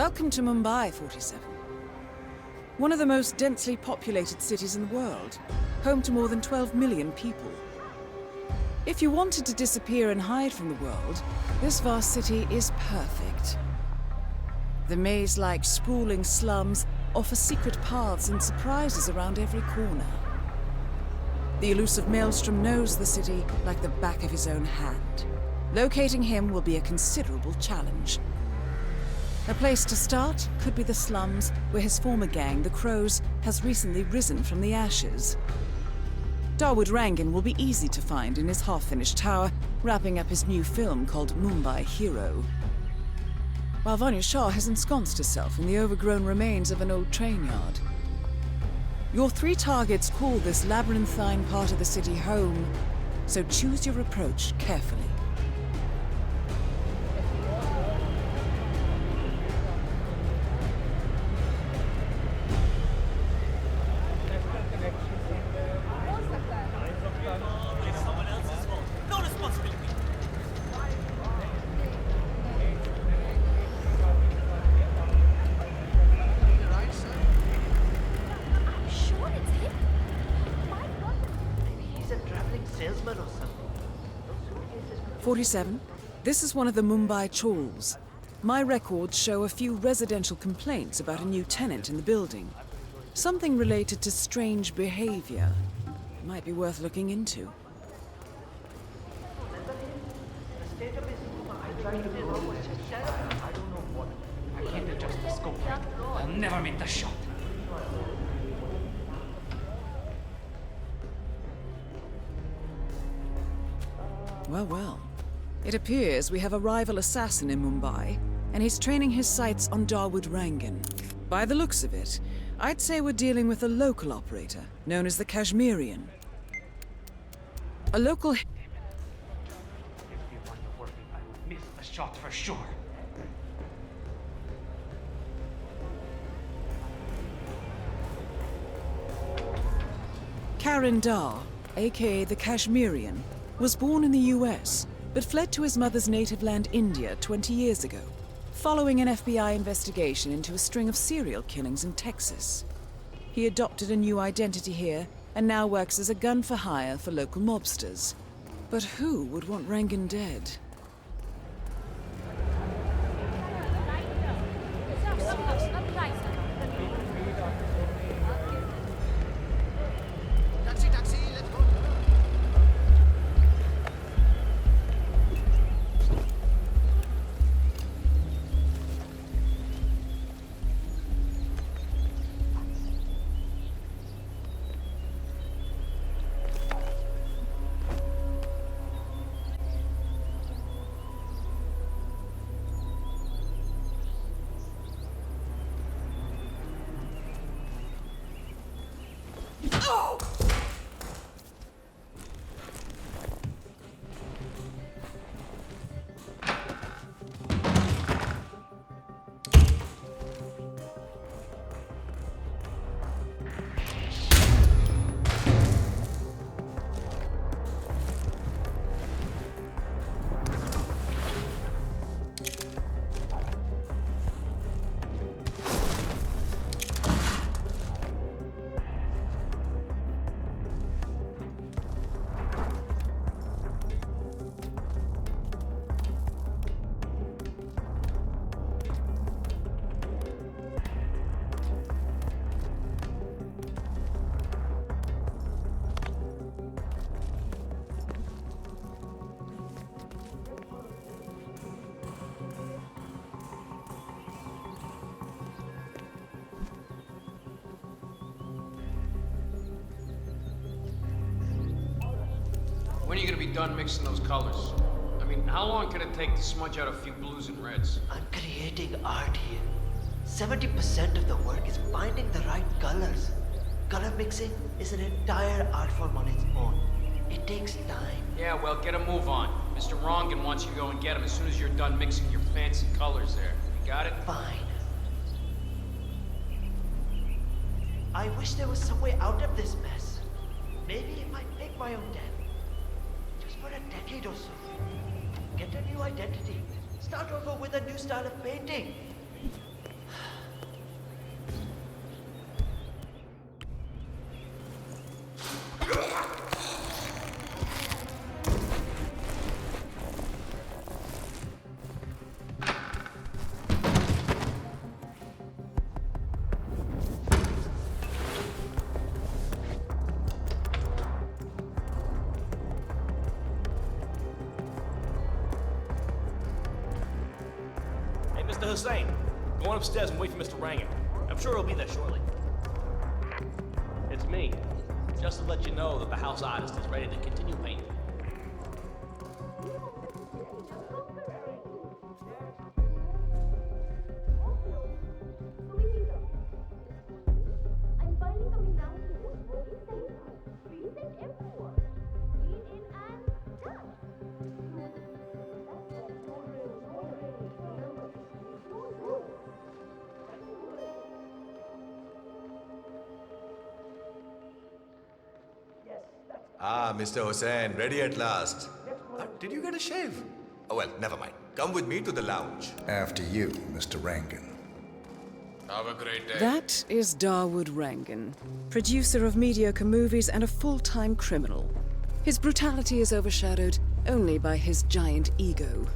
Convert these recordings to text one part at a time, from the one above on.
Welcome to Mumbai, 47. One of the most densely populated cities in the world, home to more than 12 million people. If you wanted to disappear and hide from the world, this vast city is perfect. The maze-like sprawling slums offer secret paths and surprises around every corner. The elusive Maelstrom knows the city like the back of his own hand. Locating him will be a considerable challenge. A place to start could be the slums, where his former gang, the Crows, has recently risen from the ashes. Dawood Rangan will be easy to find in his half-finished tower, wrapping up his new film called Mumbai Hero. While Vanya Shah has ensconced herself in the overgrown remains of an old train yard. Your three targets call this labyrinthine part of the city home, so choose your approach carefully. Salesman or something. 47. This is one of the Mumbai chawls. My records show a few residential complaints about a new tenant in the building. Something related to strange behavior. Might be worth looking into. I can't adjust the scope. I'll never make the shot. Well, well. It appears we have a rival assassin in Mumbai, and he's training his sights on Dawood Rangan. By the looks of it, I'd say we're dealing with a local operator, known as the Kashmirian. A local... If you want to work, I will miss the shot for sure. Karan Dar, aka the Kashmirian, was born in the US, but fled to his mother's native land, India, 20 years ago, following an FBI investigation into a string of serial killings in Texas. He adopted a new identity here, and now works as a gun for hire for local mobsters. But who would want Rangan dead? When are you gonna be done mixing those colors? I mean, how long can it take to smudge out a few blues and reds? I'm creating art here. 70% of the work is finding the right colors. Color mixing is an entire art form on its own. It takes time. Yeah, well, get a move on. Mr. Rangan wants you to go and get him as soon as you're done mixing your fancy colors there. You got it? Fine. I wish there was some way out of this mess. Maybe if I pick my own death. Just for a decade or so. Get a new identity. Start over with a new style of painting. Hussein. Go on upstairs and wait for Mr. Rangan. I'm sure he'll be there shortly. It's me. Just to let you know that the house artist is ready to continue painting. I'm finally coming down to what is saying. Reset everyone. Lean in and done. Ah, Mr. Hussain, ready at last. Did you get a shave? Oh, well, never mind. Come with me to the lounge. After you, Mr. Rangan. Have a great day. That is Dawood Rangan, producer of mediocre movies and a full-time criminal. His brutality is overshadowed only by his giant ego.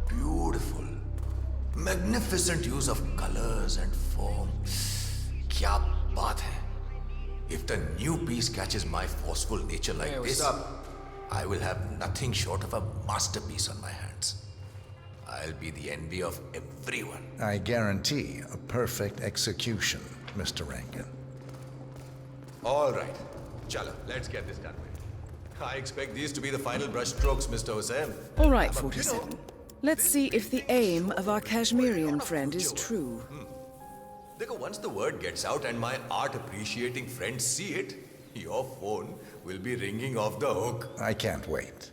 Beautiful. Magnificent use of colors and form. Kya baat hai. If the new piece catches my forceful nature like Hey, what's this, up? I will have nothing short of a masterpiece on my hands. I'll be the envy of everyone. I guarantee a perfect execution, Mr. Rangan. All right. Chala, let's get this done with. I expect these to be the final brushstrokes, Mr. Hussain. All right, But, 47. Let's see if the aim of our Kashmirian friend is true. Dekho, once the word gets out and my art-appreciating friends see it, your phone will be ringing off the hook. I can't wait.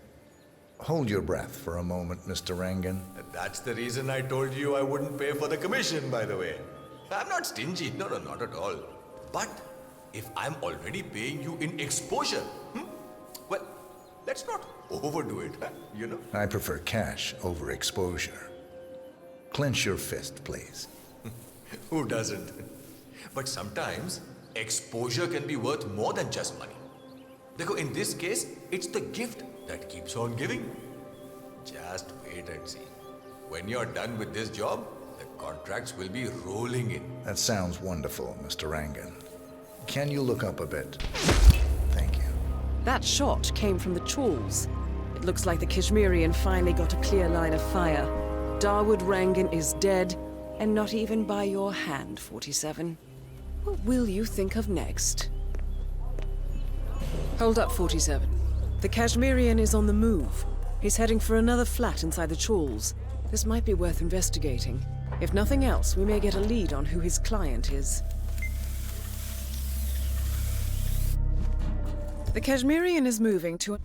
Hold your breath for a moment, Mr. Rangan. That's the reason I told you I wouldn't pay for the commission, by the way. I'm not stingy, no, not at all. But if I'm already paying you in exposure, well, let's not overdo it, you know? I prefer cash over exposure. Clench your fist, please. Who doesn't? But sometimes, exposure can be worth more than just money. Dekho, in this case, it's the gift that keeps on giving. Just wait and see. When you're done with this job, the contracts will be rolling in. That sounds wonderful, Mr. Rangan. Can you look up a bit? Thank you. That shot came from the chawls. It looks like the Kashmirian finally got a clear line of fire. Dawood Rangan is dead, and not even by your hand, 47. What will you think of next? Hold up, 47. The Kashmirian is on the move. He's heading for another flat inside the chawls. This might be worth investigating. If nothing else, we may get a lead on who his client is. The Kashmirian is moving to...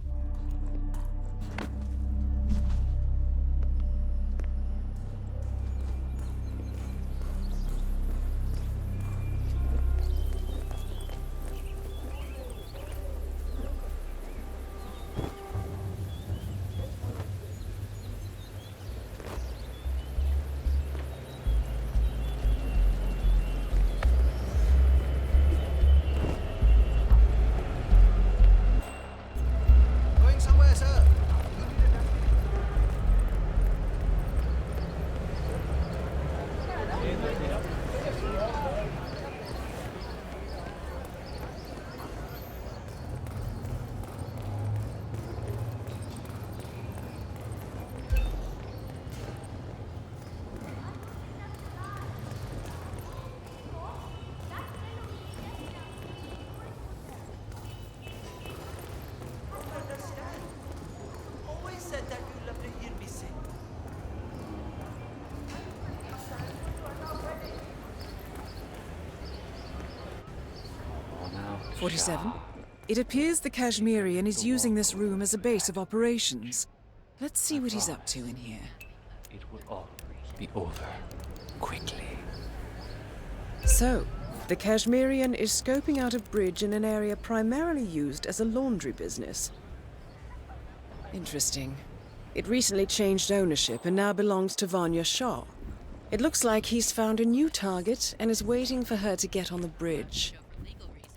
Going somewhere, sir. Always said that you love to hear me sing. 47. It appears the Kashmirian is using this room as a base of operations. Let's see what he's up to in here. It would all be over quickly. So, the Kashmirian is scoping out a bridge in an area primarily used as a laundry business. Interesting. It recently changed ownership and now belongs to Vanya Shah. It looks like he's found a new target and is waiting for her to get on the bridge.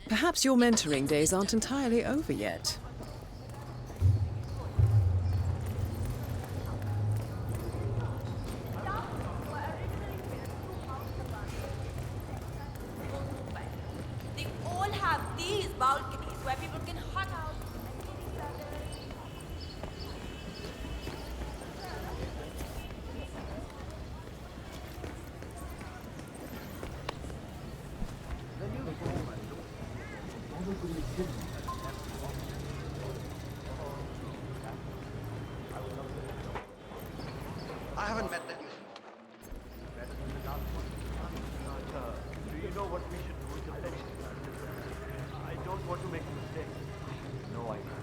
Perhaps your mentoring days aren't entirely over yet. what we should do is fix it. I don't want to make a mistake. No idea.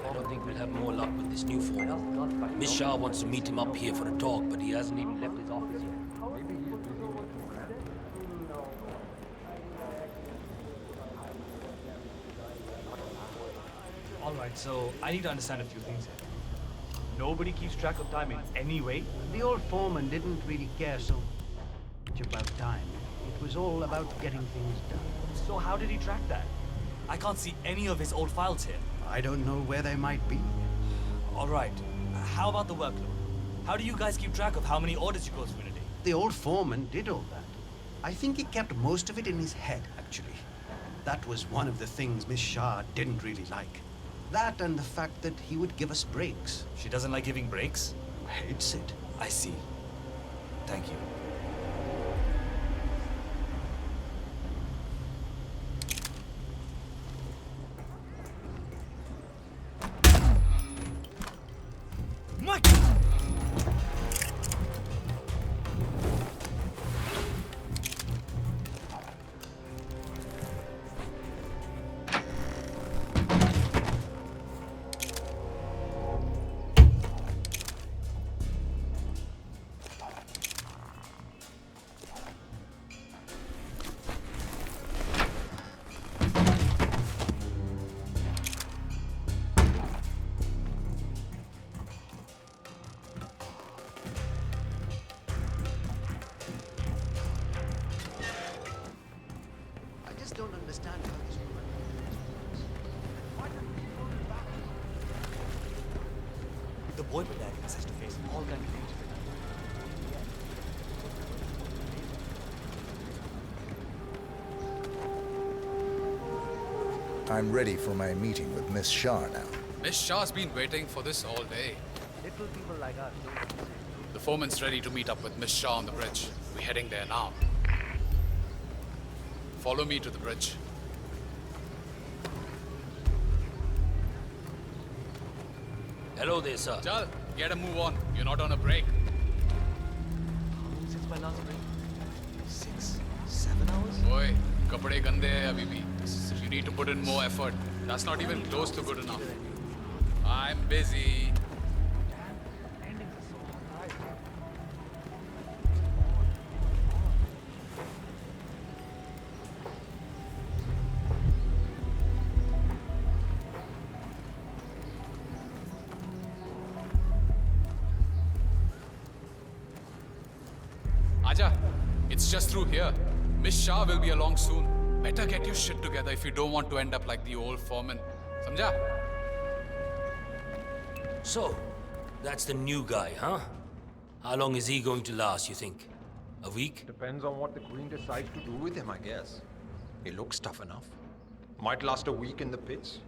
I don't think we'll have more luck with this new foreman. Miss Shah wants to meet him up here for a talk, but he hasn't even left his office yet. Alright, so I need to understand a few things here. Nobody keeps track of time in any way? The old foreman didn't really care so much about time. It was all about getting things done. So how did he track that? I can't see any of his old files here. I don't know where they might be. Alright, how about the workload? How do you guys keep track of how many orders you go through in a day? The old foreman did all that. I think he kept most of it in his head, actually. That was one of the things Miss Shah didn't really like. That and the fact that he would give us breaks. She doesn't like giving breaks? Hates it. I see. Thank you. Mike! I just don't understand how this woman... The boy with that has to face all kinds of things. I'm ready for my meeting with Miss Shah now. Miss Shah's been waiting for this all day. Little people like us don't. The foreman's ready to meet up with Miss Shah on the bridge. We're heading there now. Follow me to the bridge. Hello there, sir. Chal, get a move on. You're not on a break. Since my last break? 6, 7 hours? Boy, kapade gande hai abhi bhi. You need to put in more effort. That's not even close to good enough. I'm busy. Aja, it's just through here. Miss Shah will be along soon. Better get your shit together if you don't want to end up like the old foreman. Samjha? So, that's the new guy, huh? How long is he going to last, you think? A week? Depends on what the Queen decides to do with him, I guess. He looks tough enough. Might last a week in the pits.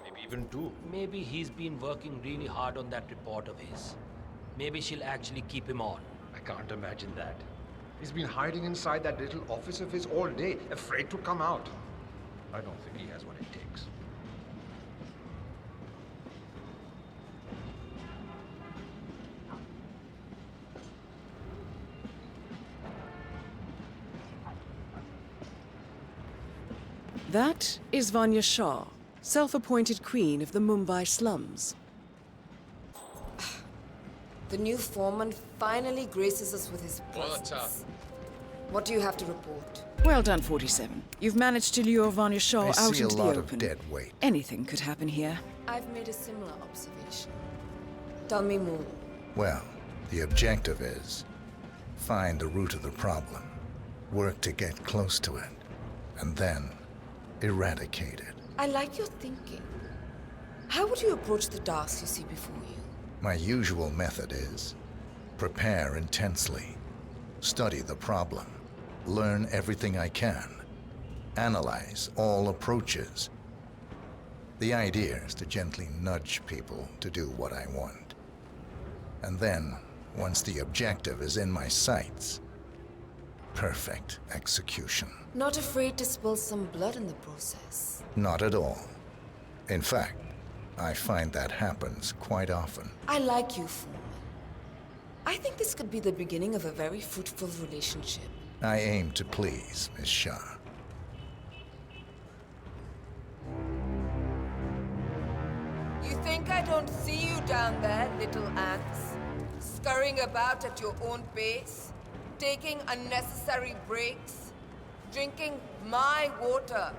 Maybe even 2. Maybe he's been working really hard on that report of his. Maybe she'll actually keep him on. I can't imagine that. He's been hiding inside that little office of his all day, afraid to come out. I don't think he has what it takes. That is Vanya Shah, self-appointed queen of the Mumbai slums. The new foreman finally graces us with his Well, it's, presence. What do you have to report? Well done, 47. You've managed to lure Vanya Shah I out see a into the lot of open. dead weight. Anything could happen here. I've made a similar observation. Tell me more. Well, the objective is find the root of the problem, work to get close to it, and then eradicate it. I like your thinking. How would you approach the tasks you see before you? My usual method is prepare intensely, study the problem, learn everything I can, analyze all approaches. The idea is to gently nudge people to do what I want. And then, once the objective is in my sights, perfect execution. Not afraid to spill some blood in the process? Not at all. In fact, I find that happens quite often. I like you, foreman. I think this could be the beginning of a very fruitful relationship. I aim to please, Miss Shah. You think I don't see you down there, little ants? Scurrying about at your own pace? Taking unnecessary breaks? Drinking my water?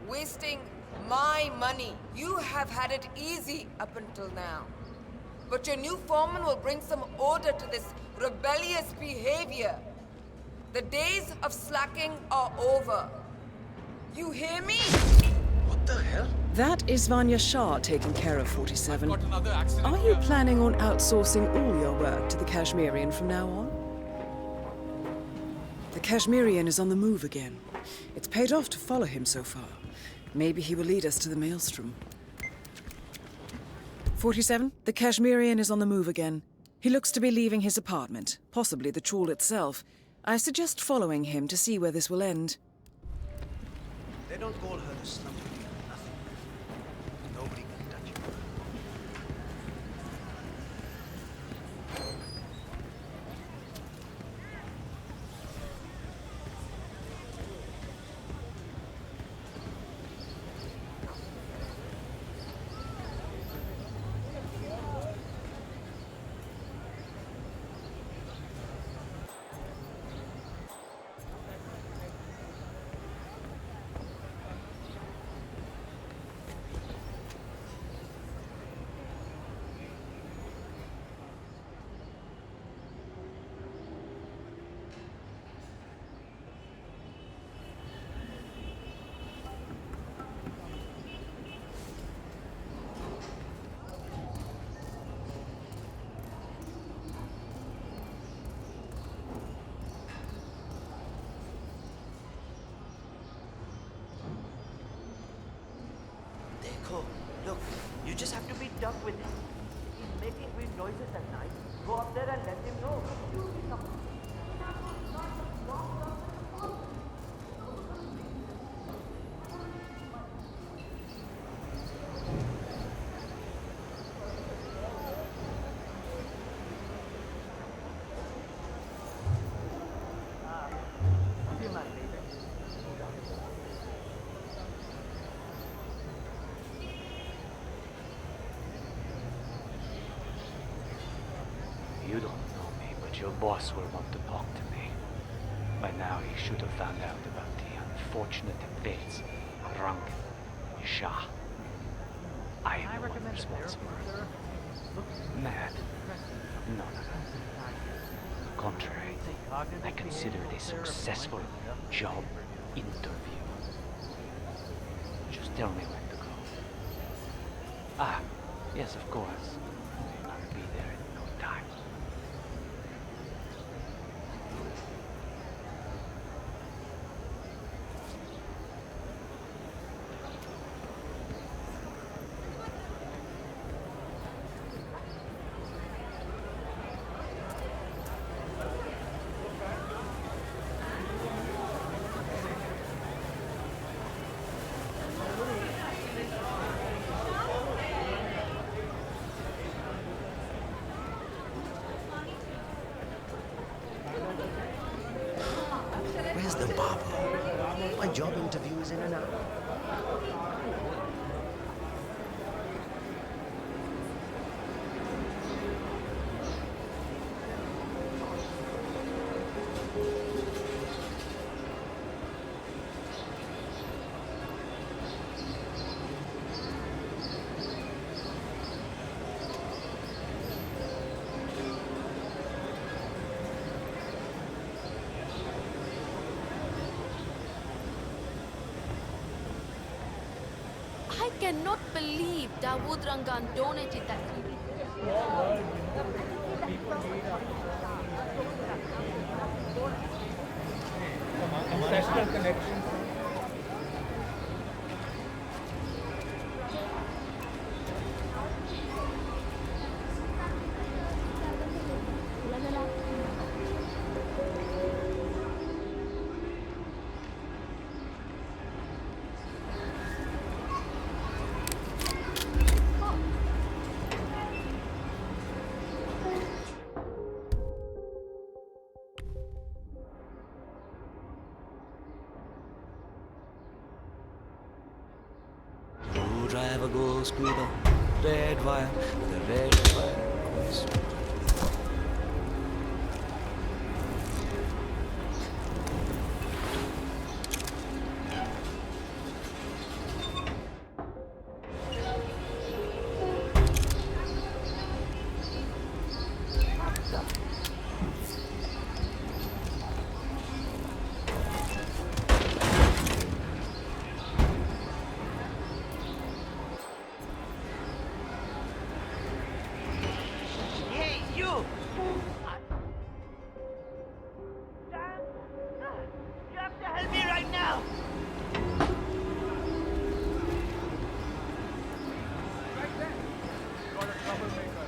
Wasting my money? You have had it easy up until now. But your new foreman will bring some order to this rebellious behavior. The days of slacking are over. You hear me? What the hell? That is Vanya Shah taking care of 47. Got another accident Are you here. planning on outsourcing all your work to the Kashmirian from now on? The Kashmirian is on the move again. It's paid off to follow him so far. Maybe he will lead us to the maelstrom. 47, the Kashmirian is on the move again. He looks to be leaving his apartment, possibly the trawl itself. I suggest following him to see where this will end. They don't call her the slum queen for nothing. Nobody can touch her. Look, you just have to be tough with him. He's making weird noises at night. Go up there and let him know. You don't know me, but your boss will want to talk to me. By now, he should have found out about the unfortunate events of Rangan Shah. I am the one responsible. Mad? No. Contrary, I consider it a successful job interview. Just tell me when to go. Ah, yes, of course. I'll be there in no time. Where's the barber? My job interview is in an hour. I cannot believe Dawood Rangan donated that clip. Ancestral connection. goes to the red wire, the red wire goes to the... Hey, you! You have to help me right now! Right there. Got a troublemaker.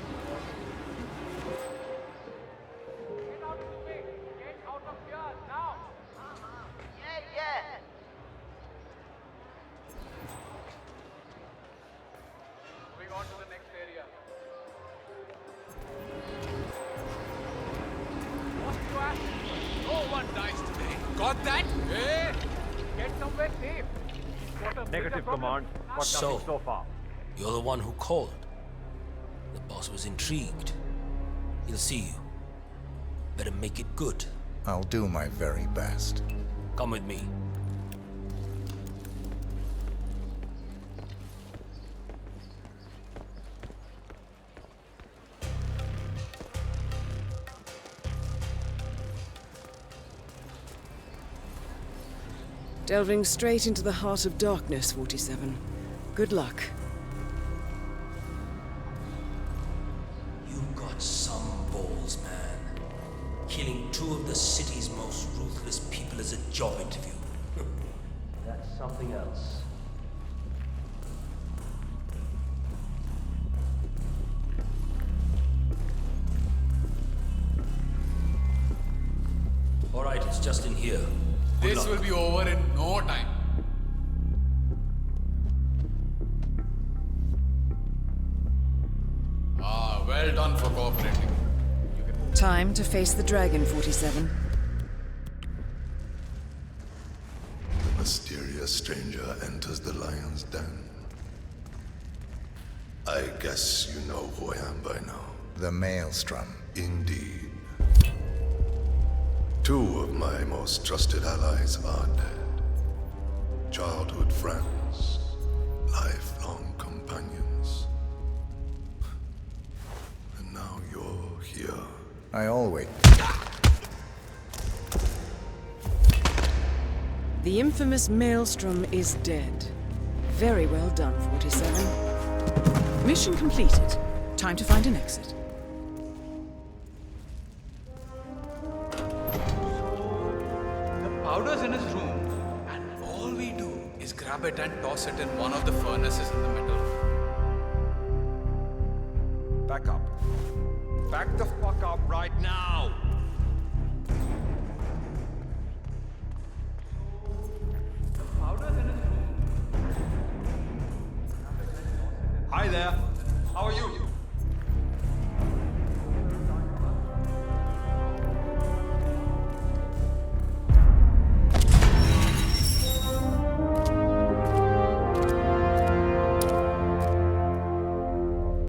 Get out of the way. Get out of here now. Yeah. Moving on to the next area. What you ask? No one dies today. Got that? Eh? Get somewhere safe. Negative, Command. Got So, nothing so far. you're the one who called. The boss was intrigued. He'll see you. Better make it good. I'll do my very best. Come with me. Delving straight into the heart of darkness, 47. Good luck. You got some balls, man. Killing two of the city's most ruthless people is a job interview. That's something else. All right, it's just in here. Good This luck. will be over in no time. Ah, well done for cooperating. Time to face the dragon, 47. The mysterious stranger enters the lion's den. I guess you know who I am by now. The Maelstrom. Indeed. Two of my most trusted allies are dead. Childhood friends, lifelong companions. And now you're here. I always... The infamous Maelstrom is dead. Very well done, 47. Mission completed. Time to find an exit. Powder's in his room, and all we do is grab it and toss it in one of the furnaces in the middle. Back up. Back the fuck up right now. Hi there.